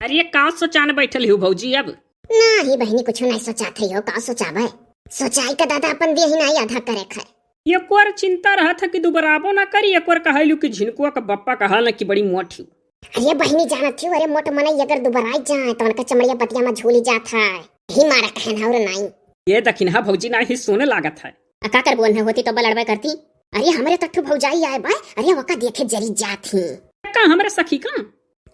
अरे का सोचाने बैठल हो भौजी अब? नहीं बहनी कुछ नहीं सोचा थे हो, का सोचाबे? सोचाई का दादा अपन दे ही नहीं आधा करे खाए। एक और चिंता रहा था कि दोबाराबो ना करी, एक और कहलू कि झिनकुआ का बप्पा कहल कि बड़ी मोटी। अरे बहनी जाना थी, अरे मोट मनई अगर दोबारा जाए तो उनका चमड़िया बतिया में झूली जात है, ही मारा कहन और नहीं। ये दखिन हा भौजी ना ही सोने लागत है। अका कर बोन होती तो बलड़बे करती। अरे हमारे तट्ठू भौजाई आए बा, अरे वका देखे जरी जात ही। का हमरा सखी का?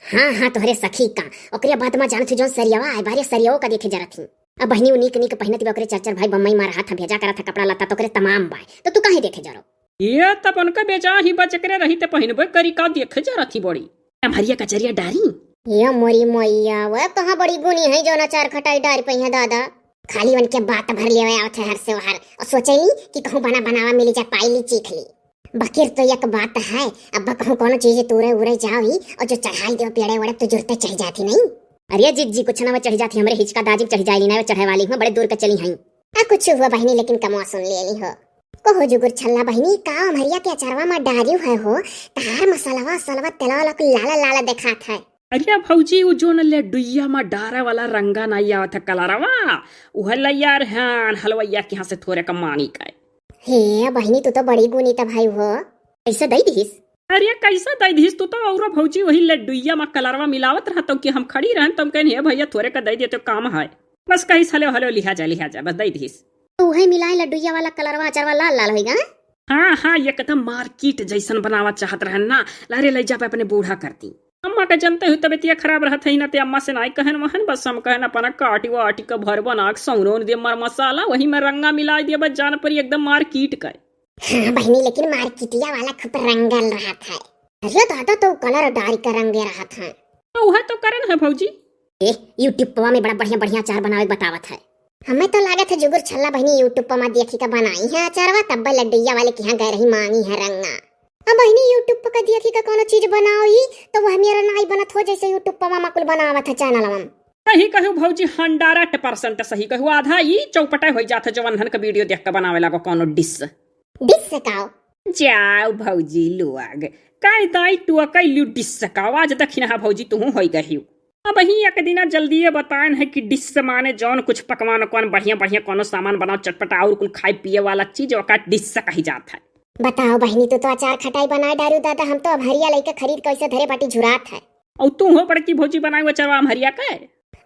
हाँ तोहरे सखी का। ओकरे बाद में जानत जो सरियावा आए बारे सरियाओ का देखे जरत ही। अब बहनी उनीक नीक पहिनती ओकरे चरचर भाई बम्मई मार हाथ भेजा करत था कपड़ा लत्ता तो ओकरे तमाम बाय, तो तू काहे देखे जरो? ये तब उनका बेजा ही बचकरे रही ते पहिनबे करी का देखे जरत ही बड़ी। भरिया कचरिया डारी ये मोरी मोइया वह कहां बड़ी गुनी है जो ना चार खटाई डारी पहिया दादा। खाली उनके बात भर लेवे आवत है हर से हर, और सोचेली कि कहूं बना बनावा मिली जा पाईली चीख ली। बकीर तो एक बात है, अब कहूं कोनो चीज तूरे उरे जावी और जो चढ़ाई दे पेड़े वड़े तो जुरते चढ़ जाती नहीं। अरे जी कुछ ना वो चढ़ जाती, हमरे हिचका दाजी चढ़ जाएली ना, वो चढ़े वाली हूं, बड़े दूर का चली हई। आ कुछ हुआ बहनी लेकिन कमवा सुन लेनी हो। कहो जुगुर छल्ला बहनी का हरिया के अचारवा में डारियो है हो, तार मसालावा सलवा तेलवा लाला लाला देखात है। अरे भौजी वो जो न लड्डुइया में डारे वाला रंगा नहीं आवत है कलरवा, उह लैया रहन हलवैया के यहाँ से थोड़े कमानी का। हे बहनी तू तो बड़ी गुनी त भाई हो, कैसे दई दीस? अरे कैसा दई दीस तू तो? और भौजी वही लड्डुइया में कलरवा मिलावत रहता कि हम खड़ी रहन तुम कहने भैया थोड़े का दई देते काम है, बस कहीं हलो हलो लिहा जा बस दई दीस। तो वही मिलाए लड्डुइया वाला कलरवा अचारवा लाल लाल होइगा। हाँ ये कदम मार्केट जैसन बनावा चाहत रहन ना, लारे ले जा पे अपने बूढ़ा करती। अम्मा का जनते हुई तबियतिया खराब रहत है ना, ते अम्मा से नाई कहन वहन, बस हम कहन अपना काटी वाटी का भर बना सौरोन दे मर मसाला वही में रंगा मिला दिया, बस जान पर एकदम मार्केट का। हाँ बहनी लेकिन मार्केटिया वाला खूब रंगल रहा था। अरे दादा तो कलर डारी का रंग दे रहा था। तो वह तो करन है भौजी। यूट्यूब में बड़ा बढ़िया अचार बनावे बतावत है। हमें तो लागत है जुगुर छल्ला बहनी यूट्यूब पर देखी का बनाई है अचारवा, तब लड्डुइया वाले के यहाँ गए रही मांगी है रंगा। अब बहनी यूट्यूब पर देखी का कोनो चीज बनाई तो वह मेरा नाई बनत हो जैसे यूट्यूब पर मामा कुल बनावत है चैनल में। सही कहू भौजी 100% सही कहू, आधा ही चौपटा हो जाता जो वंधन का वीडियो देख कर बनावे लागो कोनो डिश सकाओ। जाओ भौजी लुआग काई दाई टुआ कैलू डिश सकाओ, आज दखिन हा भौजी तू होई गही। अब ही एक दिन जल्दी बताएन है कि डिश माने जौन कुछ पकवान कौन बढ़िया कोनो सामान बनाओ चटपटा और कुल खाए पिए वाला चीज ओका डिश कही जात है। बताओ बहनी तू तो अचार खटाई बनाए डारू दादा, हम तो अब हरिया लेके खरीद कैसे धरे बाटी झुरात है। और तू हो बड़की भौजी बनाए अचारवा हरिया का?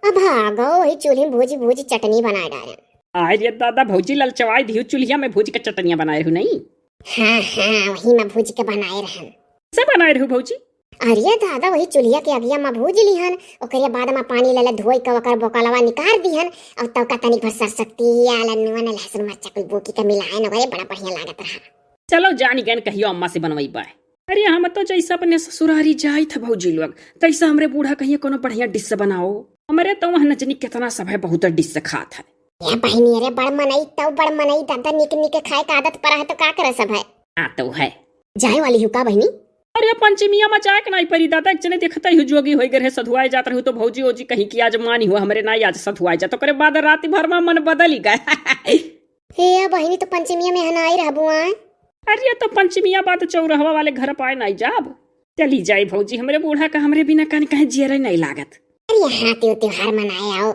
अब भागो वही चूल्हे में भूजी चटनी बनाए डारे। अरे दादा भौजी ललचवाई दी चूल्हिया में भूजी के चटनिया बनाए रहू नहीं? हाँ वही में भूज के बनाए रहन। से बनाए रहू भौजी? अरे दादा वही चूल्हिया के अगिया में भूज लिहन, ओकरे बाद में पानी लेले धोई के ओकर बोकलवा निकाल दिहन, और तब का तनी भर सरसकती आलन लहसुन मिर्चा कुल बोकी के मिलाए न, बड़ा बढ़िया लागत रहा। चलो जानी गन कहियो अम्मा से बनवाई बाय। अरे हम तो जैसा अपने ससुरारी जाई था भौजी लोग, तैसा हमरे बूढ़ा कहिए कोनो बढ़िया डिश बनाओ। हमारे तो वह नजनी कितना सब है बहुत डिश खात है। ये बहनी अरे बड़ मनई दादा निक खाए का आदत पड़ा है तो का करे सब है। तो है जाए वाली हूँ का बहनी? अरे पंचमिया में जाए के नहीं परी दादा, एक जने देखता ही जोगी होई गए सधुआए जात रहू तो भौजी ओजी कहीं की आज मानी हुआ हमरे ना आज सधुआए जा, तो करे बाद रात भर में मन बदल ही गए। हे बहनी तो पंचमिया में हनाई रहबुआ। अरे तो पंचमिया बात चौरहवा वाले घर पाए नहीं जाब, चली जाए भौजी हमरे बूढ़ा का हमरे बिना कहीं जियरे नहीं लागत। अरे यहाँ त्योहार मनाए आओ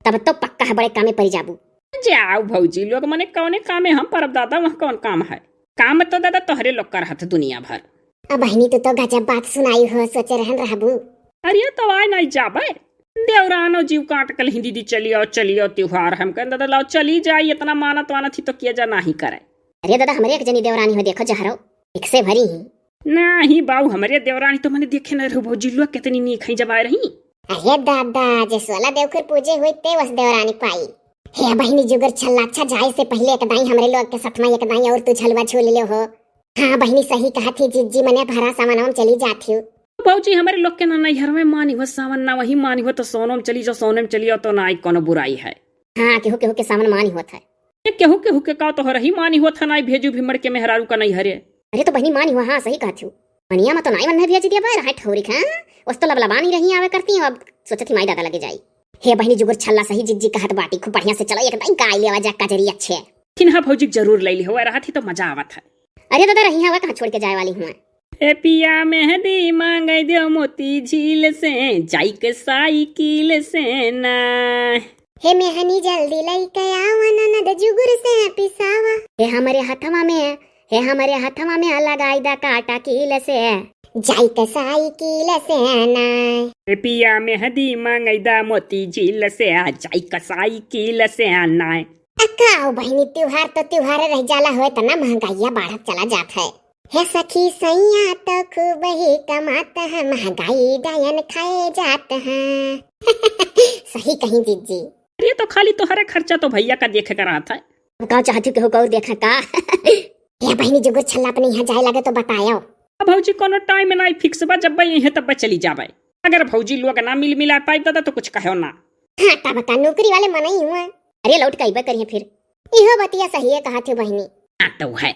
तब तो पक्का है बड़े कामे पर जाबू। जाओ भौजी लोग मने कौने कामे हम परब दादा, वहाँ कौन काम है? काम तो दादा तोहरे लोग कर रहत दुनिया भर। अब बहनी तो गजब बात सुनाई हो, सोचे रहन रहबू। अरे तो आए नहीं जाबे देवरानो जीव काट कल हिंदी दी चलियो त्योहार हम कह दादा लाओ चली जाए, इतना मानत वानत ही तो किया जा नहीं करे। अरे दादा हमारे एक जनी देवरानी हो देखो जहरो एक से भरी ही नहीं बाऊ हमारे देवरानी तो मैंने देखे न रहू भौजी लोग कितनी नीक ही जब आए रही। अरे दादा जे 16 देवखुर पूजे हुए ते वस देवरानी पाई। हे बहनी जुगर छल्ला अच्छा जाए से पहले एक दाई हमरे लोग के साथ में एक दाई और तू झलवा झूल ले हो। हाँ बहनी सही कहा थी जिज्जी मने भरा सामान हम चली जाती हूँ। भौजी हमारे लोग के ना नैहर में मानी हो सावन ना वही मानी हो तो सोनम चली जाओ, सोने में चली जाओ तो ना कोनो बुराई है। हाँ केहू के सामान मानी होता है। केहू के का तो रही मानी होता ना भेजू भीमड़ के मेहरारू का नहीं हरे। अरे तो बहनी मानी हुआ हाँ सही कहा थी। मनिया में तो नाई मन भेज दिया बाहर हट ठौरी खां उस तो लबलबानी रही आवे करती हूँ, अब सोचती माई दादा लगे जाई। हे बहनी जुगर छल्ला सही जिज्जी कहत बाटी खूब बढ़िया से चलो एक दाई गाय लेवा जा कजरी अच्छे है। किन्हा भौजी जरूर ले ली हो रहा थी तो मजा आवत है। अरे दादा रही हवा कहाँ छोड़ के जाए वाली हूँ। ए पिया मेहंदी मांगे दो मोती झील से जाई के साइकिल से ना। हे मेहनी जल्दी लइके आवा ननद जुगुर से पिसावा। हे हमारे हथवा में है, हे हमारे हथवा में लगाई दा काटा कील से जाई के साइकिल से ना। ए पिया मेहंदी मांगे दा मोती झील से जाई के साइकिल से ना। अक्का बहनी त्योहार तो त्योहार रह जाला होए त ना महंगाइया बढ़त चला जात है। हे सखी सैया तो खूब ही कमाता है, महंगाई डायन खाए जात है। सही कहीं जीजी। अरे तो खाली तोहरे खर्चा तो भैया का देखे कर आता है। कहो चाहती हो कहो देखा का। हे बहनी जुगुर छल्ला अपने यहाँ जाए लगे तो बतायो। अब भौजी कोनो टाइम नहीं फिक्स बा, जब यही तब चली जाबे। अगर भौजी लोग ना मिला पाए दादा तो कुछ कहो ना। हाँ ता बता नौकरी वाले मना ही हुआ। अरे लौट कई करिए फिर। इहो बतिया सही है कहा थे बहनी। हाँ तो है।